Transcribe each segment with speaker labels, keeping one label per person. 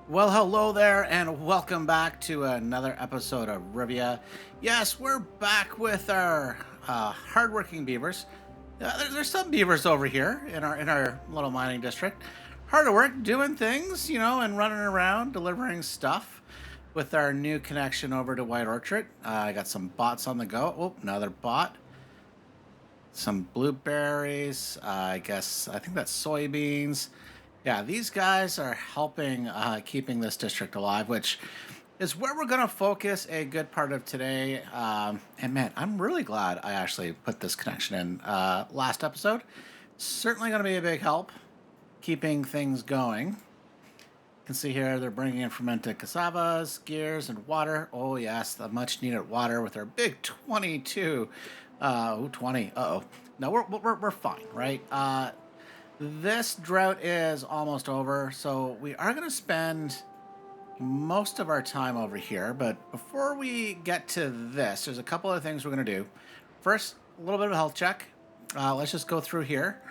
Speaker 1: Well, hello there, and welcome back to another episode of Rivia. Yes, we're back with our hardworking beavers. There's some beavers over here in our little mining district, hard at work, doing things, and running around delivering stuff. With our new connection over to White Orchard, I got some bots on the go. Oh, another bot. Some blueberries. I think that's soybeans. Yeah, these guys are helping keeping this district alive, which is where we're going to focus a good part of today. And man, I'm really glad I actually put this connection in last episode. Certainly going to be a big help keeping things going. You can see here they're bringing in fermented cassavas, gears, and water. Oh yes, the much needed water with our big 22. 20. Uh-oh. No, we're fine, right? This drought is almost over, so we are going to spend most of our time over here. But before we get to this, there's a couple of things we're going to do. First, a little bit of a health check. Let's just go through here.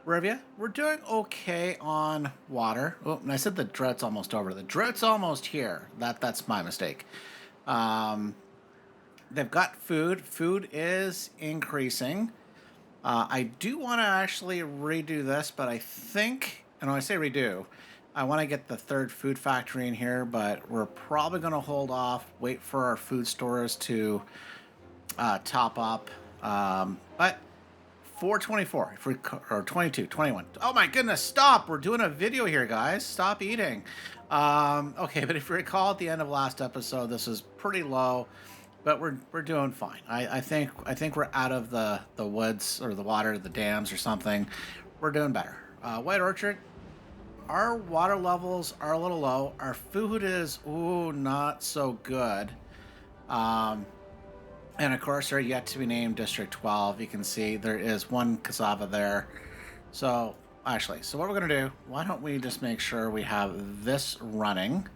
Speaker 1: Rivia, we're doing okay on water. Oh, and I said the drought's almost over. The drought's almost here. That's my mistake. They've got food. Food is increasing. I do want to actually redo this, but I think, and when I say redo, I want to get the third food factory in here, but we're probably going to hold off, wait for our food stores to top up. But 424, if we, or 22, 21. Oh my goodness, stop. We're doing a video here, guys. Stop eating. Okay, but if you recall at the end of last episode, this was pretty low. But we're doing fine. I think we're out of the woods or the water, the dams or something. We're doing better. White Orchard, our water levels are a little low. Our food is not so good. And of course, they're yet to be named District 12. You can see there is one cassava there. So actually, so what we're gonna do? Why don't we just make sure we have this running?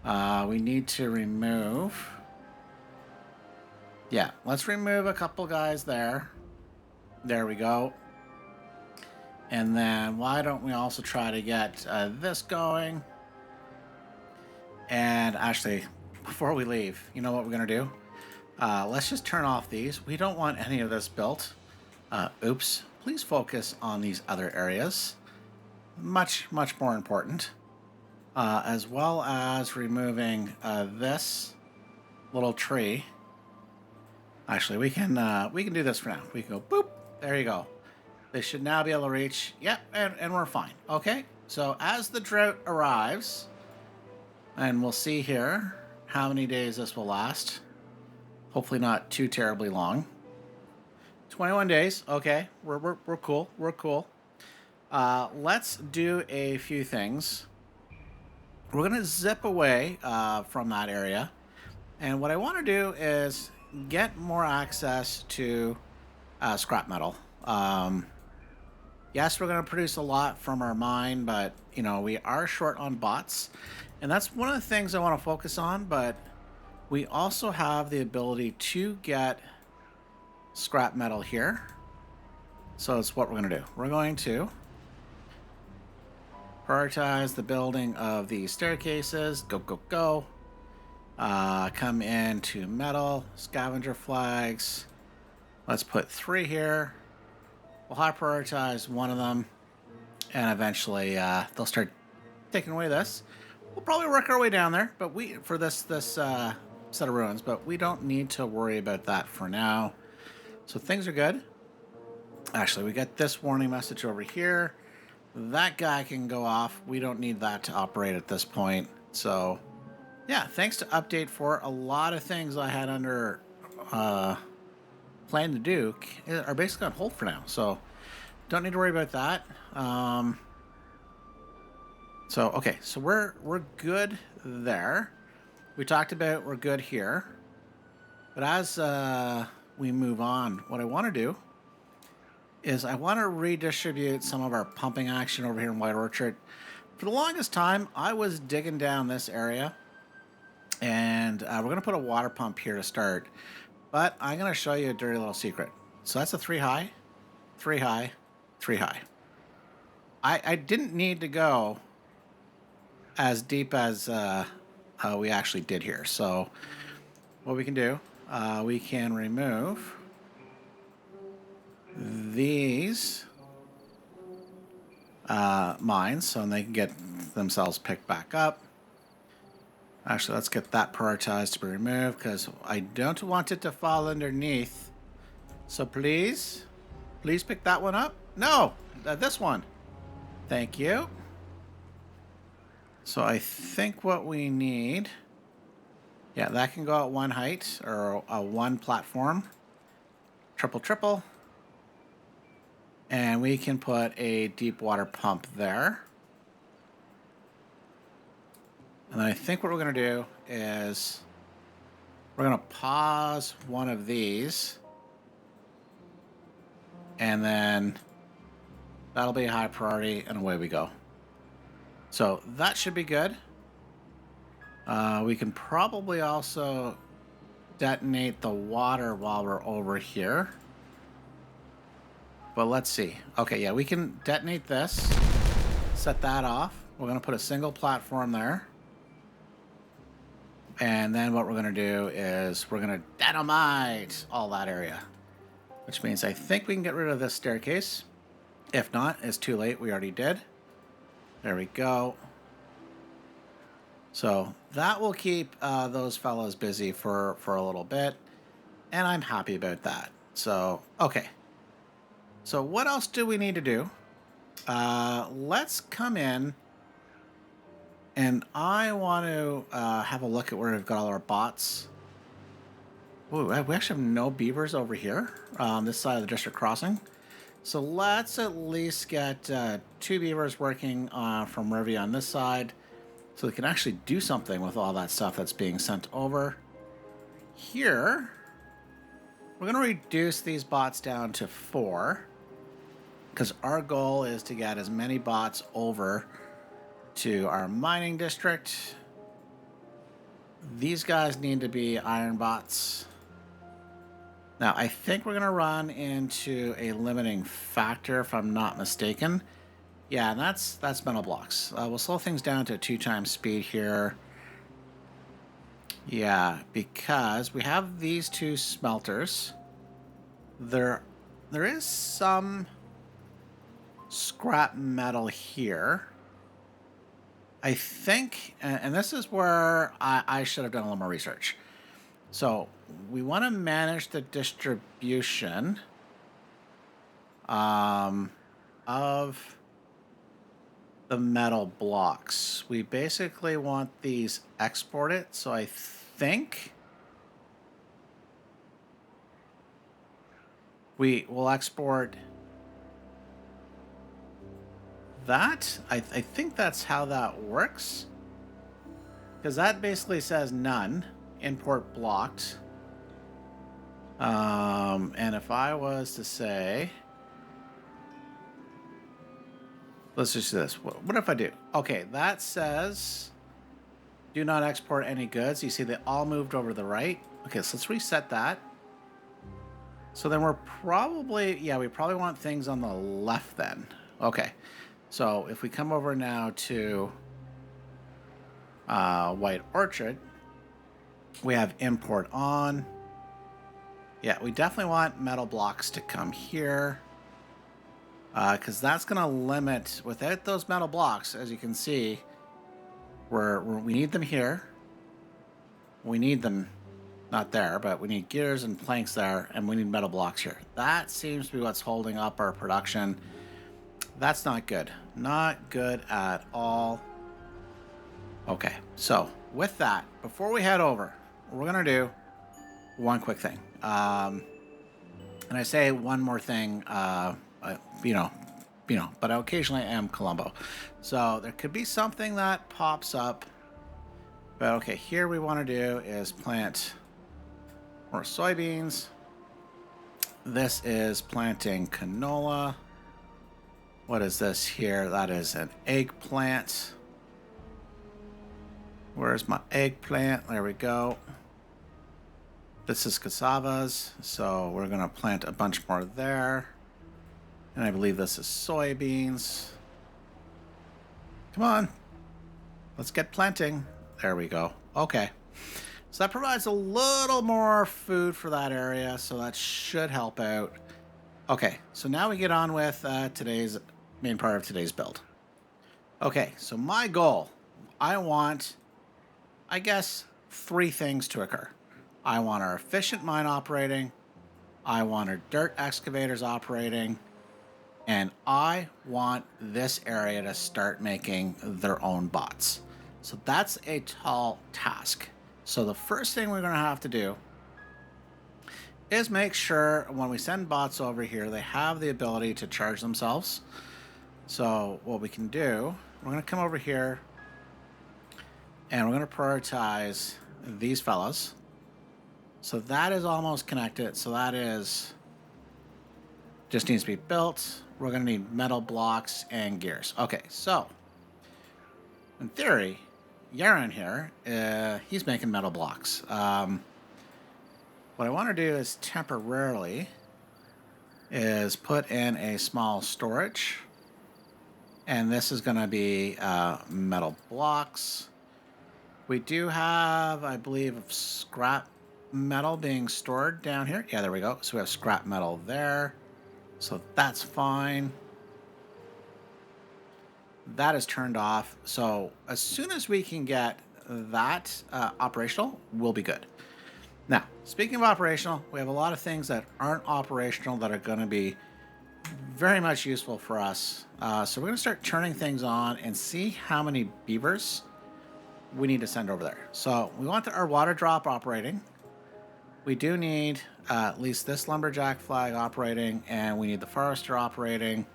Speaker 1: We need to remove. Yeah, let's remove a couple guys there. There we go. And then why don't we also try to get this going? And actually, before we leave, you know what we're going to do? Let's just turn off these. We don't want any of this built. Oops. Please focus on these other areas. Much more important. As well as removing this little tree. Actually, we can do this for now. We can go boop. There you go. They should now be able to reach. Yep, and we're fine. Okay. So as the drought arrives, and we'll see here how many days this will last. Hopefully not too terribly long. 21 days. Okay. We're cool. We're cool. Let's do a few things. We're gonna zip away from that area, and what I want to do is get more access to scrap metal. Yes, we're going to produce a lot from our mine, but we are short on bots, and that's one of the things I want to focus on. But we also have the ability to get scrap metal here, so it's what we're going to do. We're going to prioritize the building of these staircases. Go, go, go. Come into metal, scavenger flags. Let's put 3 here. We'll high prioritize one of them, and eventually they'll start taking away this. We'll probably work our way down there, but for this set of ruins, but we don't need to worry about that for now. So things are good. Actually, we got this warning message over here. That guy can go off. We don't need that to operate at this point. So yeah, thanks to update for a lot of things I had under plan to do are basically on hold for now. So don't need to worry about that. So okay, so we're good there. We talked about we're good here. But as we move on, what I want to do is I want to redistribute some of our pumping action over here in White Orchard. For the longest time, I was digging down this area. And we're going to put a water pump here to start. But I'm going to show you a dirty little secret. So that's a 3 high, 3 high, 3 high. I didn't need to go as deep as we actually did here. So what we can do, we can remove these mines so they can get themselves picked back up. Actually, let's get that prioritized to be removed because I don't want it to fall underneath. So please pick that one up. No, this one. Thank you. So I think what we need, yeah, that can go at one height or a one platform. Triple. And we can put a deep water pump there. And then I think what we're going to do is we're going to pause one of these. And then that'll be a high priority, and away we go. So that should be good. We can probably also detonate the water while we're over here. But let's see. Okay, yeah, we can detonate this. Set that off. We're going to put a single platform there. And then what we're going to do is we're going to dynamite all that area. Which means I think we can get rid of this staircase. If not, it's too late. We already did. There we go. So that will keep those fellows busy for a little bit. And I'm happy about that. So, okay. So what else do we need to do? Let's come in. And I want to have a look at where we've got all our bots. Ooh, we actually have no beavers over here on this side of the district crossing. So let's at least get 2 beavers working from Rivia on this side so we can actually do something with all that stuff that's being sent over. Here, we're going to reduce these bots down to 4 because our goal is to get as many bots over to our mining district. These guys need to be IronBots. Now, I think we're going to run into a limiting factor, if I'm not mistaken. Yeah, and that's metal blocks. We'll slow things down to 2 times speed here. Yeah, because we have these 2 smelters. There is some scrap metal here. I think, and this is where I should have done a little more research. So we want to manage the distribution of the metal blocks. We basically want these exported. So I think we will export that. I think that's how that works. Because that basically says none. Import blocked. And if I was to say, let's just do this. What if I do? Okay, that says do not export any goods. You see they all moved over to the right. Okay, so let's reset that. So then we're probably, yeah, we probably want things on the left then. Okay, so if we come over now to White Orchard, we have import on. Yeah, we definitely want metal blocks to come here because that's going to limit, without those metal blocks, as you can see, we need them here. We need them not there, but we need gears and planks there, and we need metal blocks here. That seems to be what's holding up our production. That's not good. Not good at all. Okay, so with that, before we head over, we're going to do one quick thing. And I say one more thing, but I occasionally am Columbo. So there could be something that pops up. But okay, here we want to do is plant more soybeans. This is planting canola. What is this here? That is an eggplant. Where's my eggplant? There we go. This is cassavas, so we're going to plant a bunch more there. And I believe this is soybeans. Come on. Let's get planting. There we go. Okay. So that provides a little more food for that area, so that should help out. Okay, so now we get on with today's main part of today's build. Okay, so my goal, I want, I guess, 3 things to occur. I want our efficient mine operating, I want our dirt excavators operating, and I want this area to start making their own bots. So that's a tall task. So the first thing we're going to have to do is make sure when we send bots over here, they have the ability to charge themselves. So what we can do, we're going to come over here and we're going to prioritize these fellas. So that is almost connected. So that is just needs to be built. We're going to need metal blocks and gears. Okay, so in theory, Yaron here, he's making metal blocks. What I want to do is temporarily is put in a small storage. And this is going to be metal blocks. We do have, I believe, scrap metal being stored down here. Yeah, there we go. So we have scrap metal there. So that's fine. That is turned off. So as soon as we can get that operational, we'll be good. Now, speaking of operational, we have a lot of things that aren't operational that are going to be very much useful for us. So we're going to start turning things on and see how many beavers we need to send over there. So we want our water drop operating. We do need at least this lumberjack flag operating, and we need the forester operating.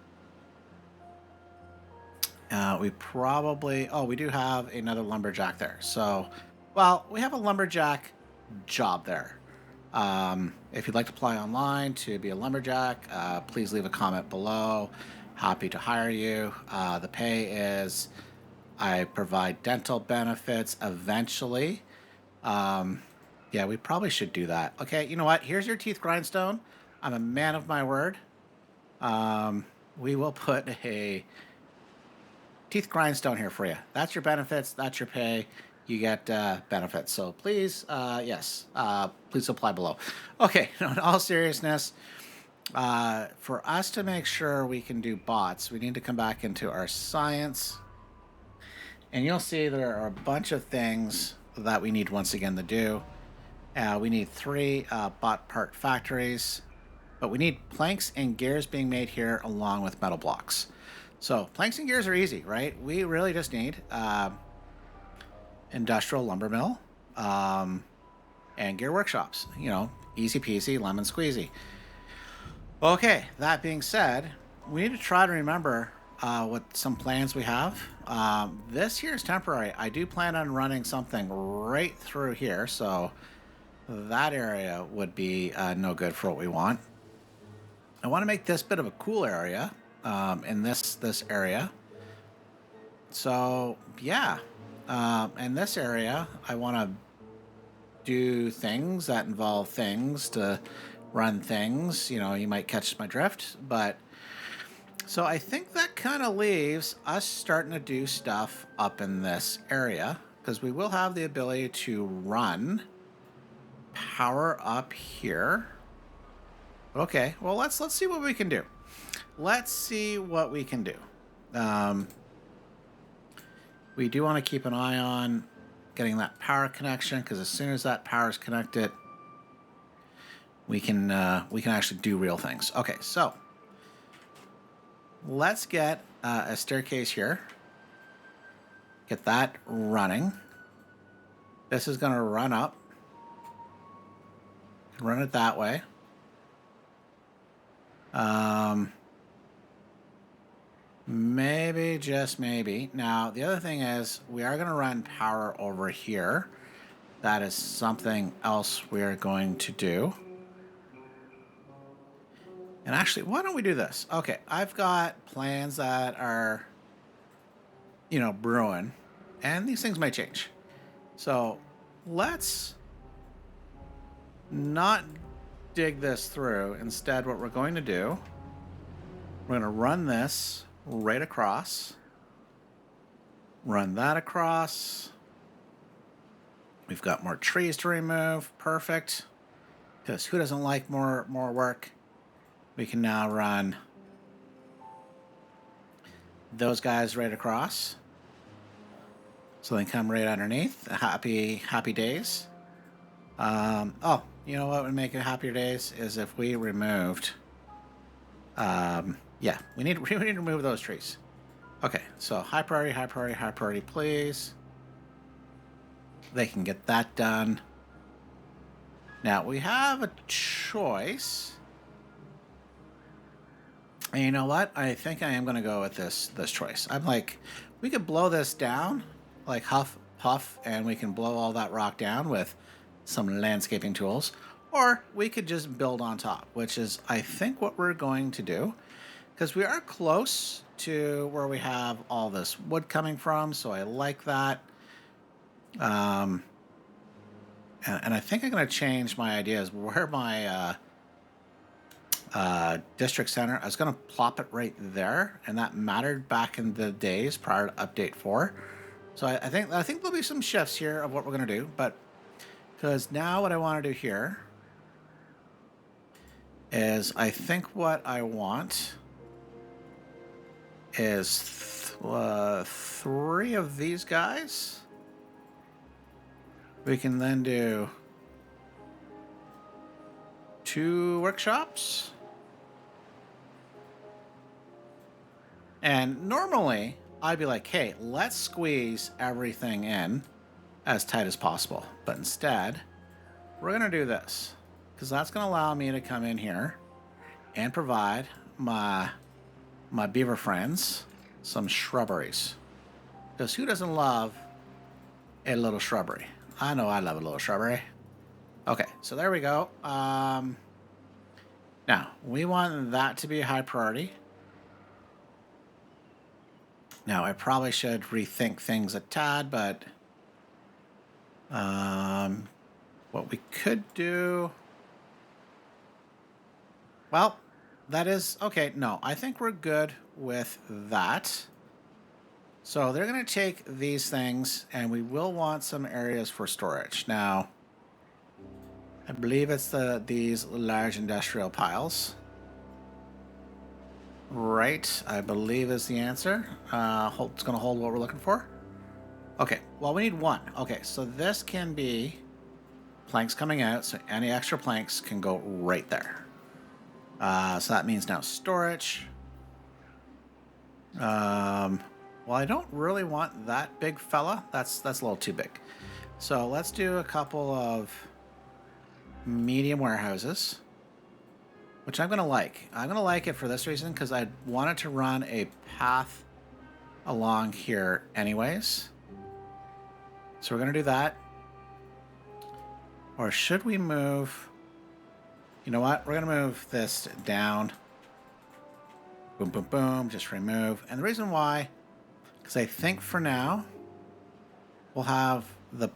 Speaker 1: We probably, we do have another lumberjack there. So, well, we have a lumberjack job there. If you'd like to apply online to be a lumberjack, please leave a comment below. Happy to hire you. The pay is, I provide dental benefits eventually. Yeah, we probably should do that. Okay, you know what? Here's your teeth grindstone. I'm a man of my word. We will put a teeth grindstone here for you. That's your benefits. That's your pay. You get benefits. So please, yes, please apply below. Okay, in all seriousness, for us to make sure we can do bots, we need to come back into our science. And you'll see there are a bunch of things that we need once again to do. We need 3 bot part factories, but we need planks and gears being made here along with metal blocks. So planks and gears are easy, right? We really just need industrial lumber mill and gear workshops. You know, easy peasy, lemon squeezy. Okay, that being said, we need to try to remember what some plans we have. This here is temporary. I do plan on running something right through here, so that area would be no good for what we want. I want to make this bit of a cool area in this area. So yeah, in this area, I want to do things that involve things to run things. You know, you might catch my drift, but so I think that kind of leaves us starting to do stuff up in this area because we will have the ability to run power up here. Okay, well let's see what we can do. Let's see what we can do. We do want to keep an eye on getting that power connection because as soon as that power is connected, we can actually do real things. Okay, so let's get a staircase here. Get that running. This is going to run up. Run it that way. Maybe, just maybe. Now, the other thing is we are going to run power over here. That is something else we're going to do. And actually, why don't we do this? Okay, I've got plans that are, brewing. And these things might change. So let's not dig this through. Instead, what we're going to do, we're going to run this right across. Run that across. We've got more trees to remove. Perfect. Because who doesn't like more work? We can now run those guys right across. So they come right underneath. Happy days. Oh, you know what would make it happier days is if we removed. Yeah, we need to remove those trees. Okay, so high priority, please. They can get that done. Now we have a choice. And you know what? I think I am going to go with this choice. I'm like, we could blow this down, like huff, puff, and we can blow all that rock down with some landscaping tools. Or we could just build on top, which is, I think, what we're going to do. Because we are close to where we have all this wood coming from, so I like that. And I think I'm going to change my ideas. Where my district center, I was going to plop it right there, and that mattered back in the days prior to update 4. So I think there'll be some shifts here of what we're going to do, but because now what I want to do here is I think what I want is 3 of these guys. We can then do 2 workshops. And normally I'd be like, hey, let's squeeze everything in as tight as possible. But instead, we're going to do this because that's going to allow me to come in here and provide my beaver friends some shrubberies. Because who doesn't love a little shrubbery? I know I love a little shrubbery. Okay, so there we go. Now, we want that to be a high priority. Now, I probably should rethink things a tad, but what we could do... Well, that is... Okay, no, I think we're good with that. So they're going to take these things, and we will want some areas for storage. Now, I believe it's these large industrial piles. Right, I believe is the answer. It's going to hold what we're looking for. Okay, well, we need 1. Okay, so this can be planks coming out, so any extra planks can go right there. So that means now storage. Well, I don't really want that big fella. That's a little too big. So let's do a couple of medium warehouses, which I'm going to like. I'm going to like it for this reason, because I wanted to run a path along here anyways. So we're going to do that. Or should we move... You know what? We're going to move this down. Boom, boom, boom. Just remove. And the reason why, because I think for now, we'll have the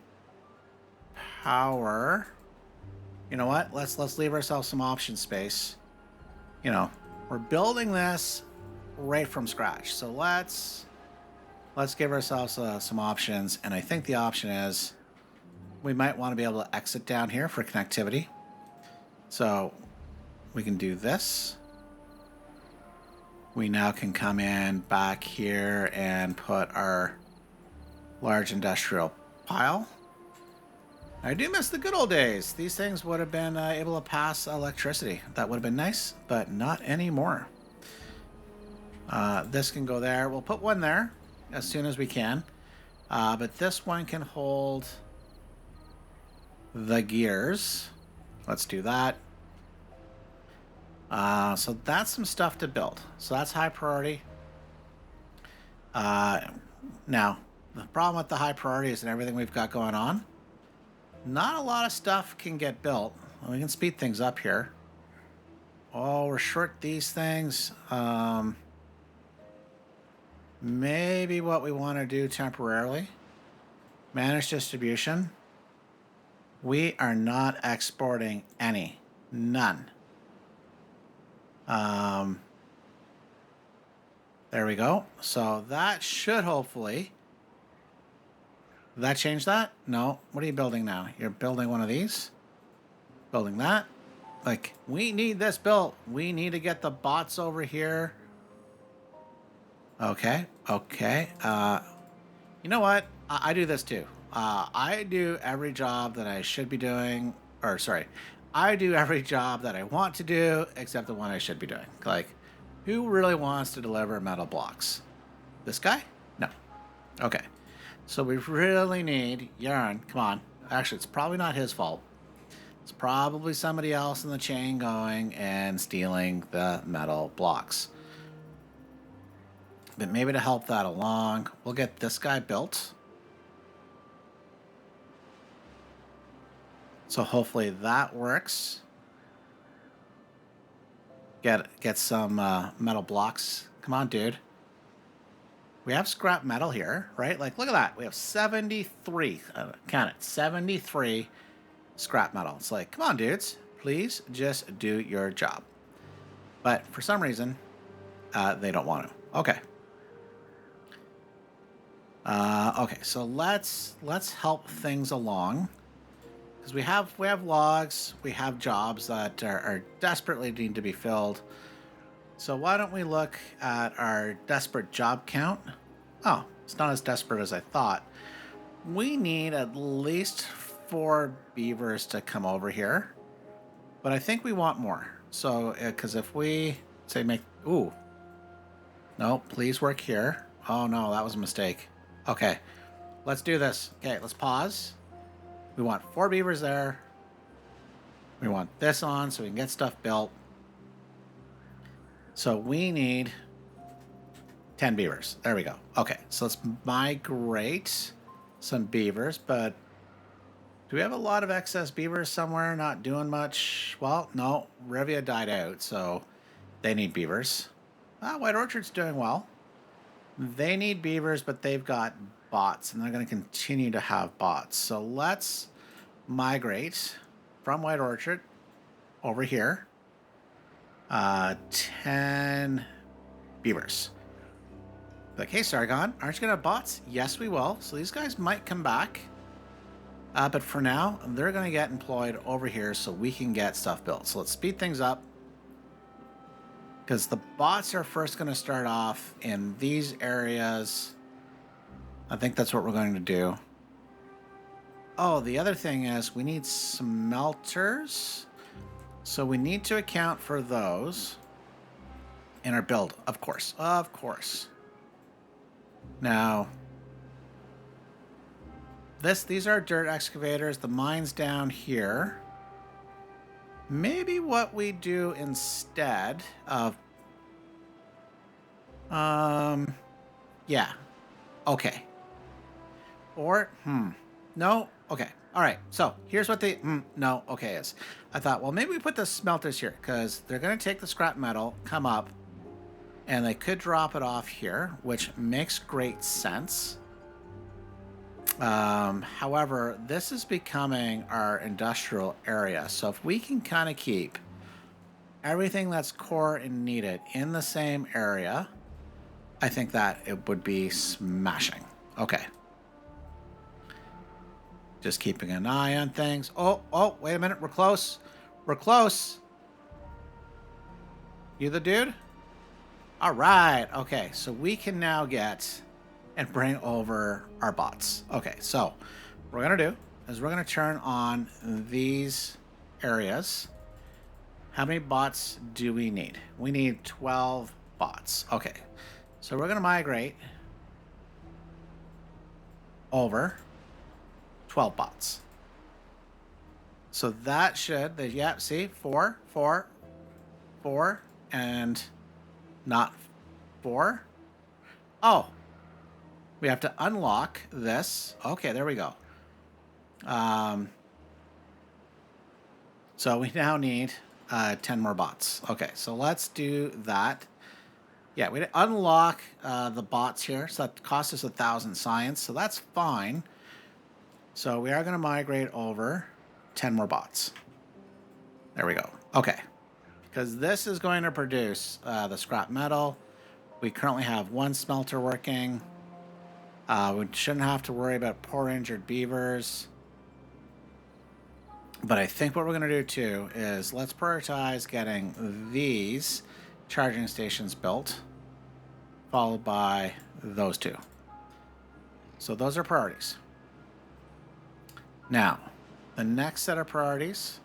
Speaker 1: power. You know what? Let's leave ourselves some option space. You know, we're building this right from scratch. So let's give ourselves some options. And I think the option is we might want to be able to exit down here for connectivity. So we can do this. We now can come in back here and put our large industrial pile. I do miss the good old days. These things would have been able to pass electricity. That would have been nice, but not anymore. This can go there. We'll put 1 there as soon as we can. But this one can hold the gears. Let's do that. So that's some stuff to build. So that's high priority. Now, the problem with the high priorities and everything we've got going on, not a lot of stuff can get built. We can speed things up here. Oh, we're short these things. Maybe what we want to do temporarily, manage distribution. We are not exporting any. None. There we go. So that should hopefully Did that change that? No. What are you building now? You're building one of these? Building that? Like, we need this built. We need to get the bots over here. Okay. Okay. You know what? I do this too. I do every job that I should be doing, or sorry, I do every job that I want to do except the one I should be doing. Like, who really wants to deliver metal blocks? This guy? No. Okay. So we really need yarn. Come on. Actually, it's probably not his fault. It's probably somebody else in the chain going and stealing the metal blocks. But maybe to help that along, we'll get this guy built. So hopefully that works. Get some metal blocks. Come on, dude. We have scrap metal here, right? Like, look at that. We have 73. Count it. 73 scrap metal. It's like, come on, dudes. Please just do your job. But for some reason, they don't want to. Okay. Okay, so let's help things along. Because we have logs, we have jobs that are desperately need to be filled. So why don't we look at our desperate job count? Oh, it's not as desperate as I thought. We need at least 4 beavers to come over here. But I think we want more. So, because if we, say, make... Ooh. No, please work here. Oh, no, that was a mistake. Okay, let's do this. Okay, let's pause. We want 4 beavers there. We want this on so we can get stuff built. So we need 10 beavers. There we go. Okay, so let's migrate some beavers, but do we have a lot of excess beavers somewhere not doing much? Well, no, Rivia died out, so they need beavers. White Orchard's doing well. They need beavers, but they've got bots, and they're going to continue to have bots. So let's migrate from White Orchard over here. 10 beavers. Like, hey, Sargon, aren't you going to have bots? Yes, we will. So these guys might come back. But for now, they're going to get employed over here so we can get stuff built. So let's speed things up. Because the bots are first going to start off in these areas. I think that's what we're going to do. Oh, the other thing is we need smelters. So we need to account for those in our build, of course. Of course. Now, these are dirt excavators. The mine's down here. Maybe what we do instead of... yeah. Okay. Or, no? Okay. All right. So here's what the no, okay is. I thought, well, maybe we put the smelters here because they're going to take the scrap metal, come up, and they could drop it off here, which makes great sense. However, this is becoming our industrial area. So if we can kind of keep everything that's core and needed in the same area, I think that it would be smashing. Okay. Just keeping an eye on things. Oh, wait a minute. We're close. We're close. You the dude? All right. Okay. So we can now get and bring over our bots. Okay. So what we're going to do is we're going to turn on these areas. How many bots do we need? We need 12 bots. Okay. So we're going to migrate over 12 bots. So that should, yeah, see, 4, and not 4. Oh, we have to unlock this. Okay, there we go. So we now need 10 more bots. Okay, so let's do that. Yeah, we unlock the bots here. So that cost us 1,000 science. So that's fine. So we are going to migrate over 10 more bots. There we go. Okay. Because this is going to produce the scrap metal. We currently have 1 smelter working. We shouldn't have to worry about poor injured beavers. But I think what we're going to do too is let's prioritize getting these charging stations built, followed by those two. So those are priorities. Now, the next set of priorities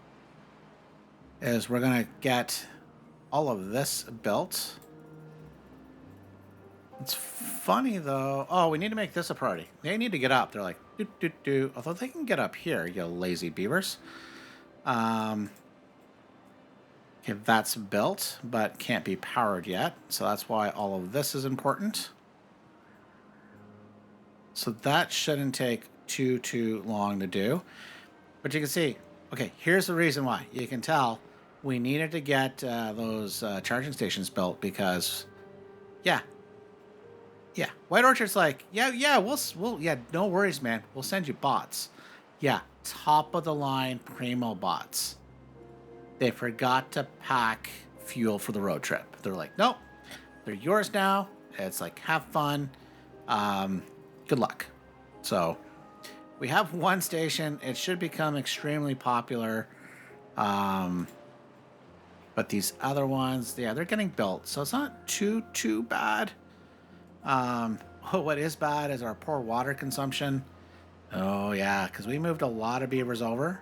Speaker 1: is we're going to get all of this built. It's funny though. Oh, we need to make this a priority. They need to get up. They're like, do. Although they can get up here, you lazy beavers. Okay, that's built, but can't be powered yet. So that's why all of this is important. So that shouldn't take too long to do. But you can see, okay, here's the reason why. You can tell we needed to get those charging stations built because, yeah. White Orchard's like, we'll no worries, man. We'll send you bots. Yeah, top of the line primo bots. They forgot to pack fuel for the road trip. They're like, nope, they're yours now. It's like, have fun. Good luck. So we have one station. It should become extremely popular. But these other ones, yeah, they're getting built. So it's not too bad. What is bad is our poor water consumption. Oh yeah, because we moved a lot of beavers over.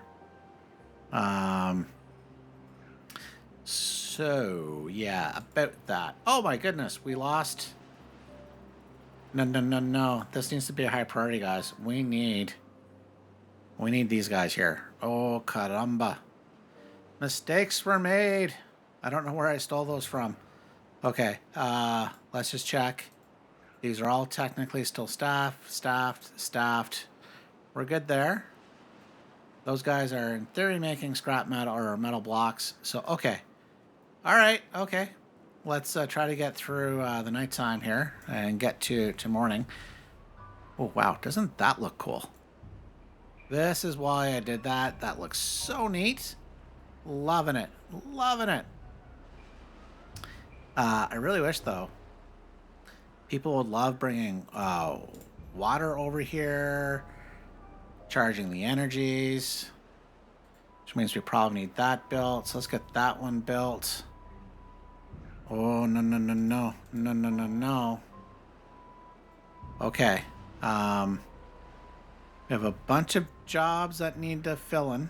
Speaker 1: So yeah, about that. Oh my goodness, we lost. No. This needs to be a high priority, guys. We need these guys here. Oh caramba. Mistakes were made. I don't know where I stole those from. Okay, let's just check. These are all technically still staffed. We're good there. Those guys are in theory making scrap metal or metal blocks. So, okay. All right, okay. Let's try to get through the nighttime here and get to morning. Oh, wow. Doesn't that look cool? This is why I did that. That looks so neat. Loving it. I really wish, though, people would love bringing water over here, charging the energies, which means we probably need that built. So let's get that one built. Oh, no. Okay. We have a bunch of jobs that need to fill in.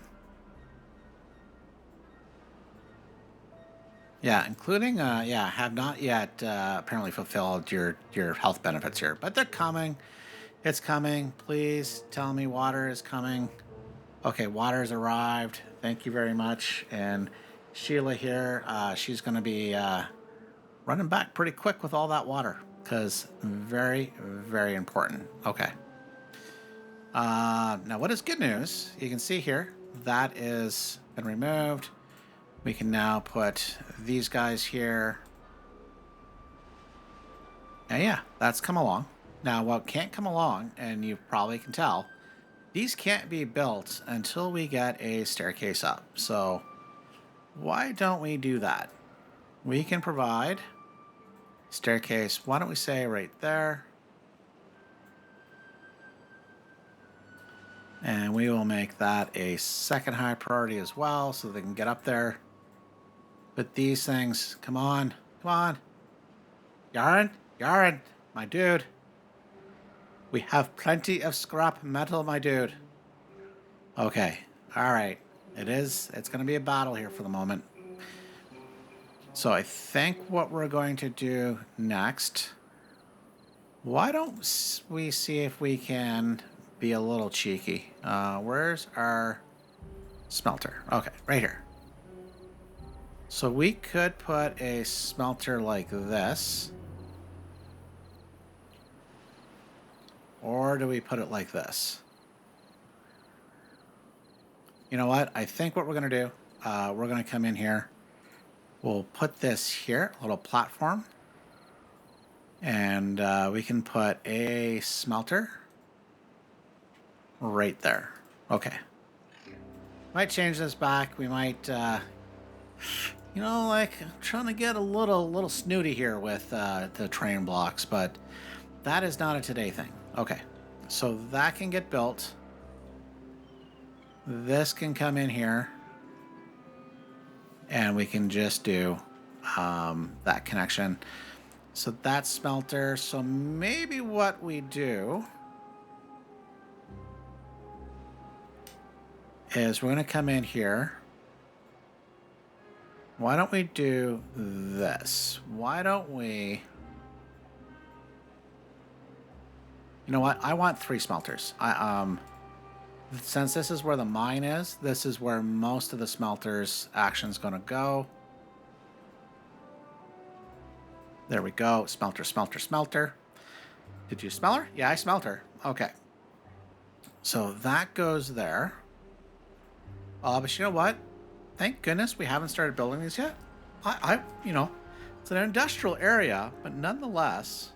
Speaker 1: Yeah, including, have not yet apparently fulfilled your health benefits here, but they're coming. It's coming. Please tell me water is coming. Okay, water has arrived. Thank you very much. And Sheila here, she's going to be running back pretty quick with all that water because very, very important. Okay. Now, what is good news? You can see here that is been removed. We can now put these guys here. And yeah, that's come along. Now, what can't come along, and you probably can tell, these can't be built until we get a staircase up. So why don't we do that? We can provide staircase. Why don't we say right there? And we will make that a second high priority as well so they can get up there. But these things, come on. Yaren, my dude. We have plenty of scrap metal, my dude. Okay, all right. It's going to be a battle here for the moment. So I think what we're going to do next, why don't we see if we can be a little cheeky. Where's our smelter? Okay, right here. So we could put a smelter like this. Or do we put it like this? You know what? I think what we're going to do, we're going to come in here. We'll put this here, a little platform. And we can put a smelter right there. Okay. Might change this back. We might, like trying to get a little snooty here with the train blocks, but that is not a today thing. Okay, so that can get built. This can come in here. And we can just do that connection. So that's smelter. So maybe what we do is we're going to come in here. Why don't we do this? Why don't we... You know what? I want 3 smelters. Since this is where the mine is, this is where most of the smelters action's going to go. There we go. Smelter, smelter, smelter. Did you smell her? Yeah, I smelled her. Okay. So that goes there. But you know what? Thank goodness we haven't started building these yet. You know, it's an industrial area, but nonetheless,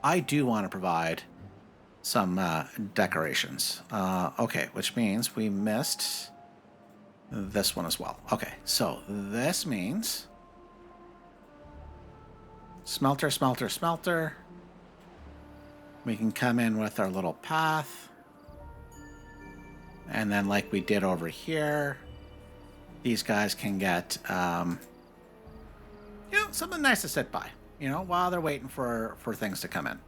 Speaker 1: I do want to provide some decorations. Okay, which means we missed this one as well. Okay, so this means smelter, smelter, smelter. We can come in with our little path. And then like we did over here, these guys can get, you know, something nice to sit by, you know, while they're waiting for things to come in.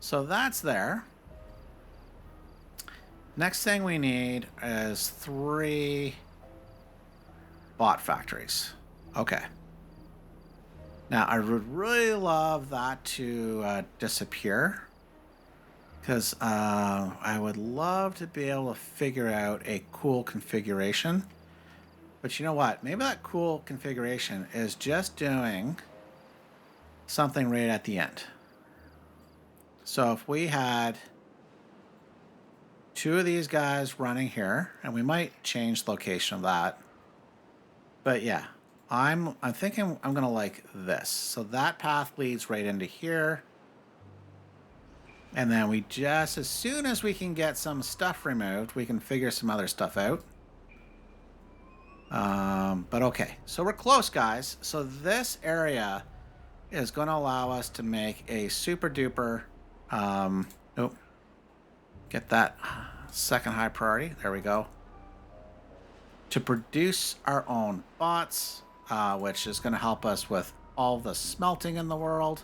Speaker 1: So that's there. Next thing we need is 3 bot factories. Okay. Now, I would really love that to disappear, because I would love to be able to figure out a cool configuration. But you know what? Maybe that cool configuration is just doing something right at the end. So if we had 2 of these guys running here, and we might change the location of that. But yeah, I'm thinking I'm gonna like this. So that path leads right into here. And then we just, as soon as we can get some stuff removed, we can figure some other stuff out. But okay, so we're close, guys. So this area is going to allow us to make a super duper, get that second high priority. There we go. To produce our own bots, which is going to help us with all the smelting in the world.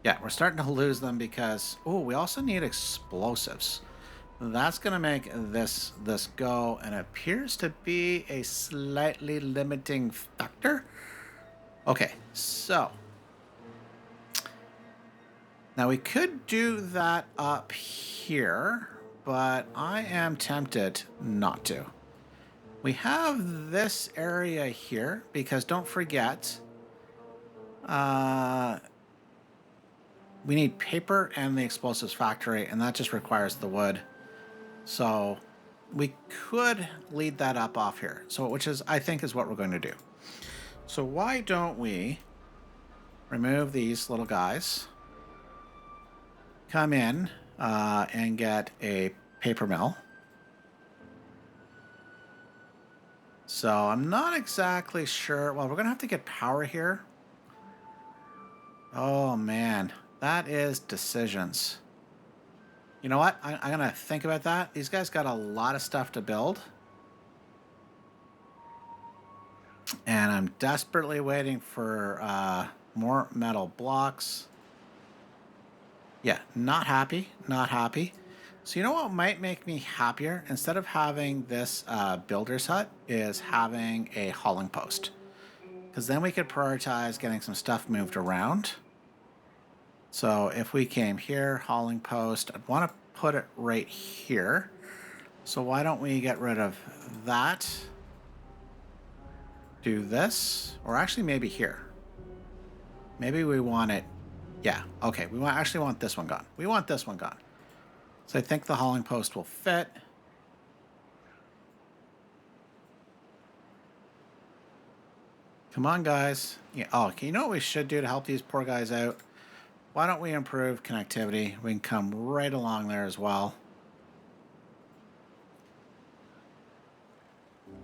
Speaker 1: Yeah, we're starting to lose them because, we also need explosives. That's going to make this go, and it appears to be a slightly limiting factor. Okay, so now we could do that up here, but I am tempted not to. We have this area here because don't forget, we need paper and the explosives factory, and that just requires the wood. So we could lead that up off here. So, which is, I think, is what we're going to do. So why don't we remove these little guys, come in and get a paper mill. So I'm not exactly sure. Well, we're going to have to get power here. Oh, man. That is decisions. You know what? I'm going to think about that. These guys got a lot of stuff to build. And I'm desperately waiting for more metal blocks. Yeah, not happy. Not happy. So you know what might make me happier? Instead of having this builder's hut, is having a hauling post. Because then we could prioritize getting some stuff moved around. So if we came here, hauling post, I'd want to put it right here. So why don't we get rid of that? Do this, or actually maybe here. Maybe we want it. Yeah, okay. We actually want this one gone. We want this one gone. So I think the hauling post will fit. Come on, guys. Yeah. Oh, okay. You know what we should do to help these poor guys out? Why don't we improve connectivity? We can come right along there as well.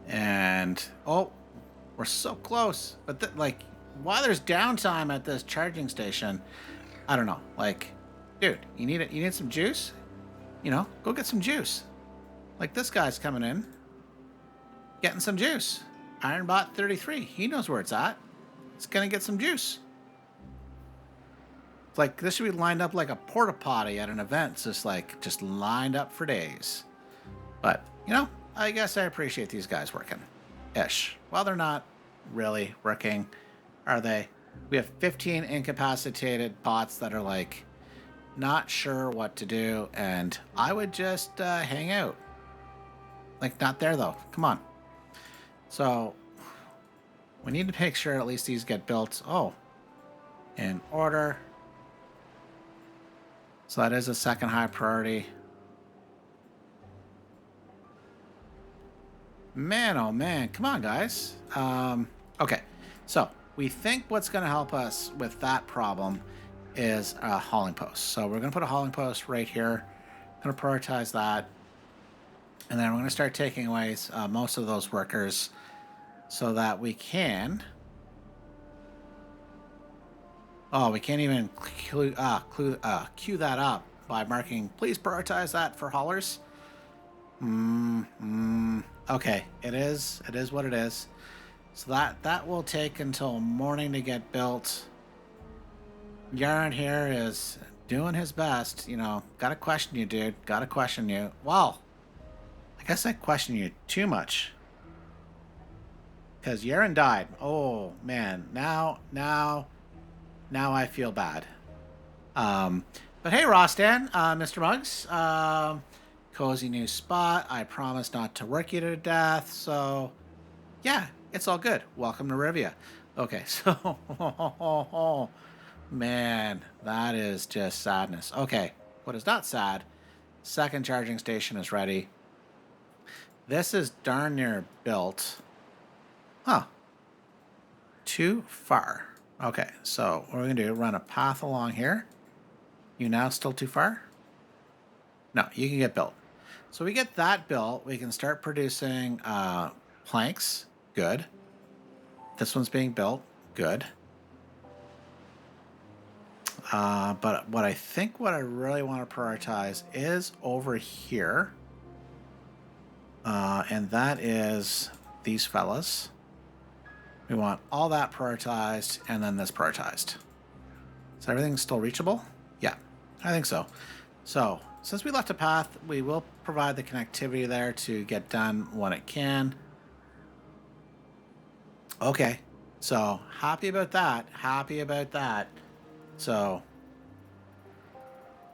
Speaker 1: And, oh, we're so close. But, like, while there's downtime at this charging station, I don't know. Like, dude, you need it. You need some juice. You know, go get some juice. Like this guy's coming in, getting some juice. IronBot 33. He knows where it's at. It's gonna get some juice. It's like this should be lined up like a porta potty at an event. It's just lined up for days. But you know, I guess I appreciate these guys working. Ish. Well, they're not really working, are they? We have 15 incapacitated bots that are like not sure what to do, and I would just hang out. Like, not there though. Come on. So we need to make sure at least these get built. Oh, in order. So that is a second high priority. Man, oh man, come on, guys. Okay, so we think what's going to help us with that problem is a hauling post. So we're going to put a hauling post right here. Going to prioritize that, and then we're going to start taking away most of those workers, so that we can. Oh, we can't even queue that up by marking. Please prioritize that for haulers. Okay, it is what it is. So that will take until morning to get built. Yarn here is doing his best. You know, gotta question you, dude. Gotta question you. Well, I guess I question you too much. Because Yaren died. Oh, man. Now I feel bad. But hey, Rostan, Mr. Muggs. Cozy new spot. I promise not to work you to death. So, yeah, it's all good. Welcome to Rivia. Okay, so, man, that is just sadness. Okay, what is not sad? Second charging station is ready. This is darn near built. Huh. Too far. Okay, so what we're going to do, run a path along here. You now still too far? No, you can get built. So we get that built, we can start producing planks. Good. This one's being built. Good. But what I really want to prioritize is over here. And that is these fellas. We want all that prioritized, and then this prioritized. Is everything still reachable? Yeah, I think so. So, since we left a path, we will provide the connectivity there to get done when it can. Okay, so happy about that. Happy about that. So,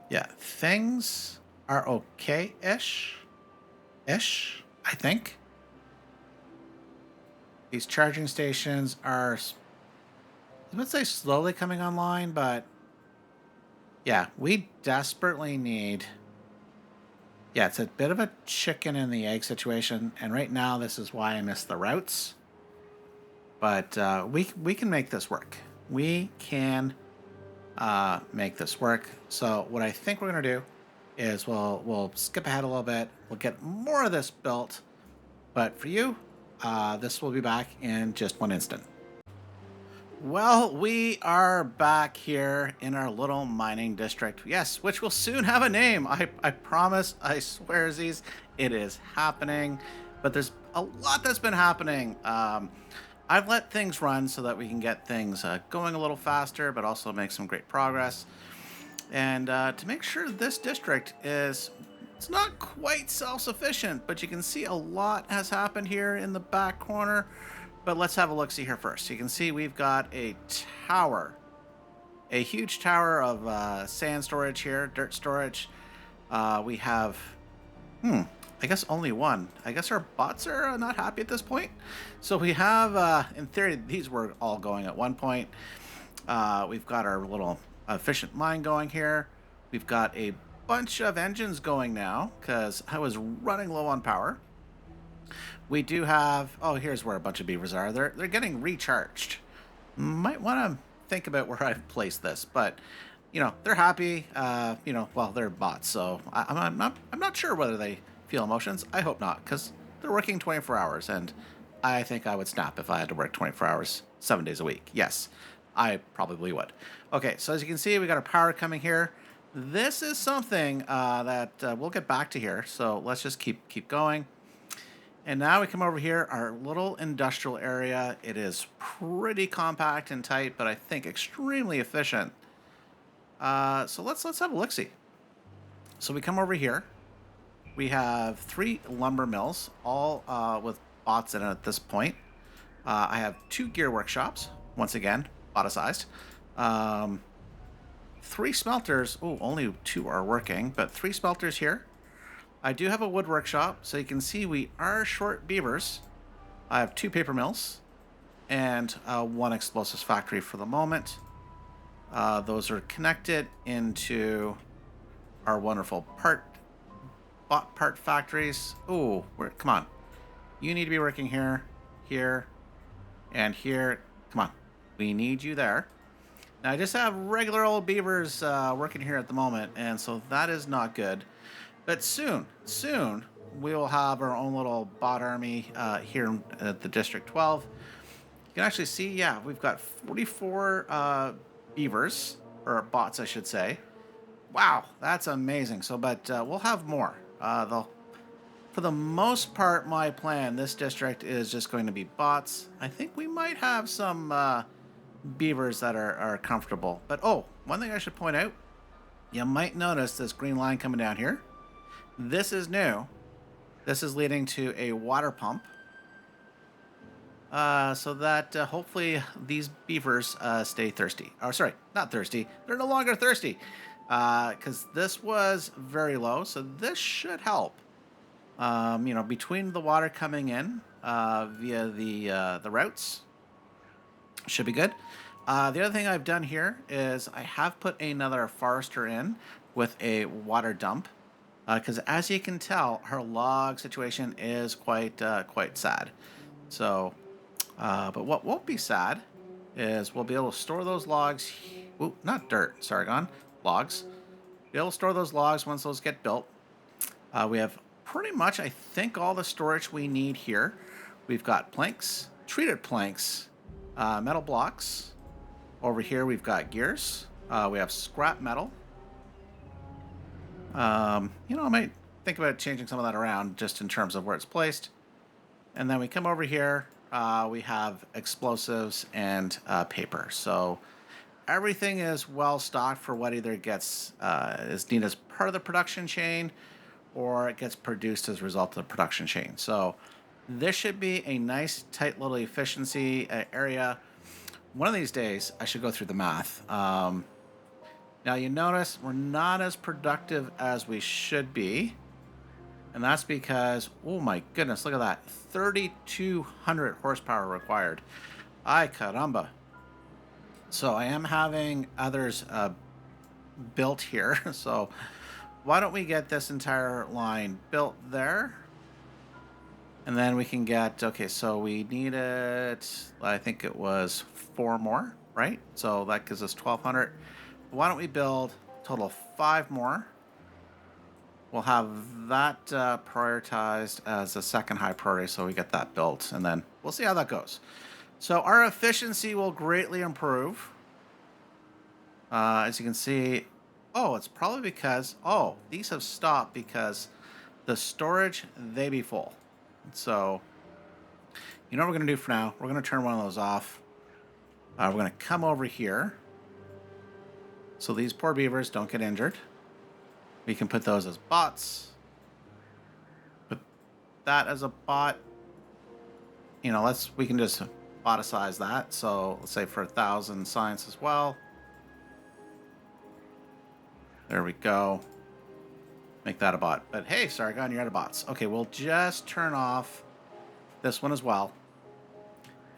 Speaker 1: yeah, things are okay-ish. Ish, I think. These charging stations are, I would say, slowly coming online, but yeah, we desperately need. Yeah, it's a bit of a chicken and the egg situation, and right now this is why I miss the routes. But we can make this work. We can make this work. So what I think we're gonna do is we'll skip ahead a little bit. We'll get more of this built, but for you, this will be back in just one instant. Well, we are back here in our little mining district. Yes, which will soon have a name. I promise, I swearsies, it is happening. But there's a lot that's been happening. I've let things run so that we can get things going a little faster, but also make some great progress. And to make sure this district is, it's not quite self-sufficient, but you can see a lot has happened here in the back corner. But let's have a look-see here first. You can see we've got a tower, a huge tower of sand storage here, dirt storage. We have, I guess only one. I guess our bots are not happy at this point. So we have, in theory, these were all going at one point. We've got our little efficient mine going here. We've got a bunch of engines going now because I was running low on power. We do have, oh, here's where a bunch of beavers are. They're getting recharged. Might want to think about where I've placed this, but you know, they're happy. You know, well, they're bots, so I'm not sure whether they feel emotions. I hope not, because they're working 24 hours, and I think I would snap if I had to work 24 hours, 7 days a week. Yes, I probably would. Okay, so as you can see, we got our power coming here. This is something that we'll get back to here. So let's just keep going. And now we come over here, our little industrial area. It is pretty compact and tight, but I think extremely efficient. So let's have a look-see. So we come over here. We have 3 lumber mills, all with bots in it at this point. I have 2 gear workshops, once again, bot-sized. 3 smelters. Oh, only 2 are working, but 3 smelters here. I do have a wood workshop, so you can see we are short beavers. I have 2 paper mills and 1 explosives factory for the moment. Those are connected into our wonderful bot part factories. Oh, come on. You need to be working here, here, and here. Come on. We need you there. Now, I just have regular old beavers working here at the moment, and so that is not good. But soon, we will have our own little bot army here at the District 12. You can actually see, yeah, we've got 44 beavers, or bots, I should say. Wow, that's amazing. So, but we'll have more. For the most part, my plan, this district is just going to be bots. I think we might have some beavers that are comfortable. But, oh, one thing I should point out, you might notice this green line coming down here. This is new. This is leading to a water pump. So that hopefully these beavers stay thirsty. Oh, sorry, not thirsty. They're no longer thirsty. Because this was very low, so this should help. Between the water coming in via the routes, should be good. The other thing I've done here is I have put another forester in with a water dump. Because as you can tell, her log situation is quite sad. So, but what won't be sad is we'll be able to store those logs. Ooh, not dirt, Sargon, logs. Be able to store those logs once those get built. We have pretty much, I think, all the storage we need here. We've got planks, treated planks, metal blocks. Over here, we've got gears. We have scrap metal. I might think about changing some of that around just in terms of where it's placed. And then we come over here, we have explosives and paper. So everything is well stocked for what either gets is needed as part of the production chain or it gets produced as a result of the production chain. So this should be a nice, tight little efficiency area. One of these days, I should go through the math. Now you notice we're not as productive as we should be. And that's because, oh my goodness, look at that. 3,200 horsepower required. Ay caramba. So I am having others built here. So why don't we get this entire line built there? And then we can get, okay, so we needed, I think it was 4 more, right? So that gives us 1,200. Why don't we build a total of 5 more? We'll have that prioritized as a second high priority, so we get that built, and then we'll see how that goes. So our efficiency will greatly improve. As you can see, oh, it's probably because, oh, these have stopped because the storage, they be full. So, you know what we're going to do for now? We're going to turn one of those off. We're going to come over here. So these poor beavers don't get injured. We can put those as bots. Put that as a bot. We can just boticize that. So let's say for 1,000 science as well. There we go. Make that a bot. But hey, Sargon, you're out of bots. Okay, we'll just turn off this one as well.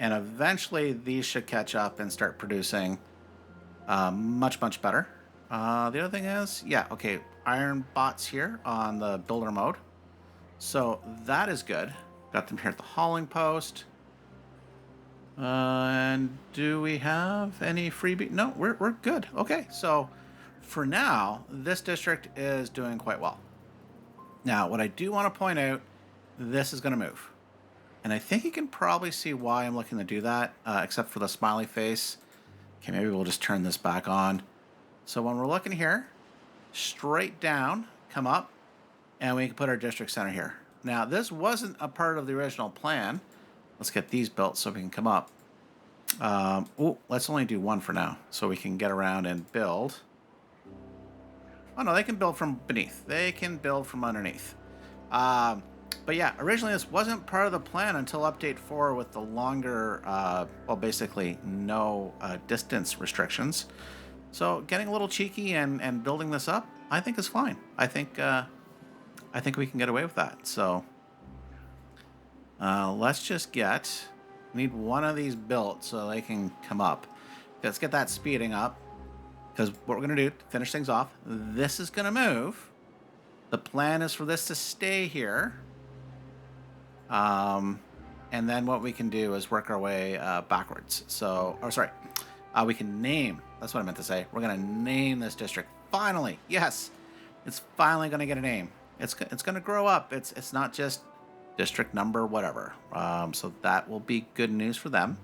Speaker 1: And eventually these should catch up and start producing much, much better. The other thing is, yeah, okay, IronBots here on the builder mode. So that is good. Got them here at the hauling post. And do we have any freebie? No, we're good. Okay, so for now, this district is doing quite well. Now, what I do want to point out, this is going to move. And I think you can probably see why I'm looking to do that, except for the smiley face. Okay, maybe we'll just turn this back on. So when we're looking here, straight down, come up, and we can put our district center here. Now, this wasn't a part of the original plan. Let's get these built so we can come up. Let's only do one for now so we can get around and build. Oh, no, they can build from beneath. They can build from underneath. But yeah, originally this wasn't part of the plan until update 4 with the longer, well, basically no distance restrictions. So getting a little cheeky and building this up, I think is fine. I think we can get away with that. So let's just need one of these built so they can come up. Let's get that speeding up. Because what we're going to do to finish things off, this is going to move. The plan is for this to stay here. And then what we can do is work our way backwards. So, we can name. That's what I meant to say. We're going to name this district. Finally, yes, it's finally going to get a name. It's going to grow up. It's not just district number, whatever. So that will be good news for them.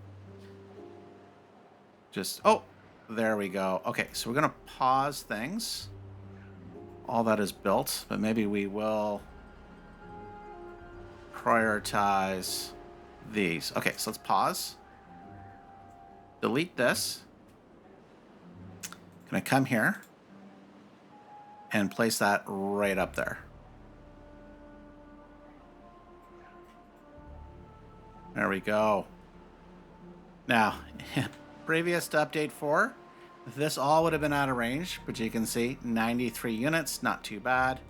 Speaker 1: There we go. Okay, so we're going to pause things. All that is built, but maybe we will prioritize these. Okay, so let's pause. Delete this. Can I come here and place that right up there? There we go. Now, previous to update 4, this all would have been out of range, but you can see 93 units, not too bad.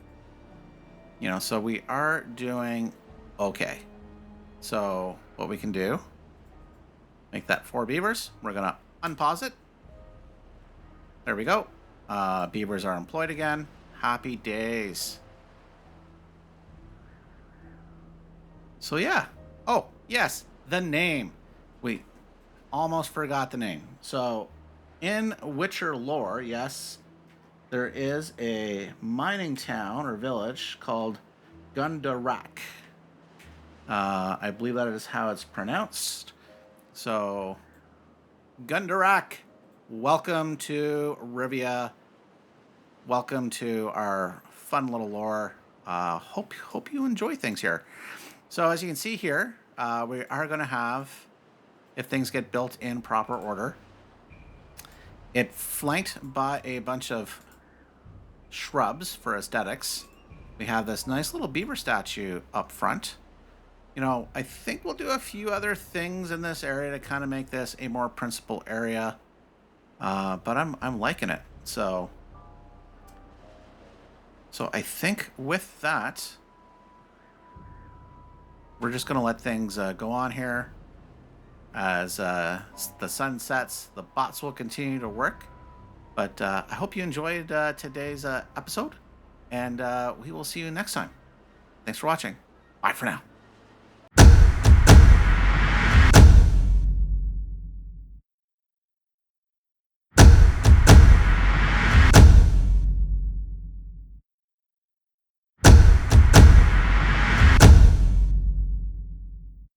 Speaker 1: So we are doing okay. So what we can do, make that 4 beavers. We're going to unpause it. There we go. Beavers are employed again. Happy days. So yeah. Oh, yes, the name. We almost forgot the name. So in Witcher lore, yes, there is a mining town or village called Gundarak. I believe that is how it's pronounced. So, Gundarak, welcome to Rivia. Welcome to our fun little lore. Hope you enjoy things here. So, as you can see here, we are going to have, if things get built in proper order, it flanked by a bunch of shrubs for aesthetics. We have this nice little beaver statue up front. I think we'll do a few other things in this area to kind of make this a more principal area. But I'm liking it. So I think with that, we're just going to let things go on here. As the sun sets, the bots will continue to work. But I hope you enjoyed today's episode. And we will see you next time. Thanks for watching. Bye for now.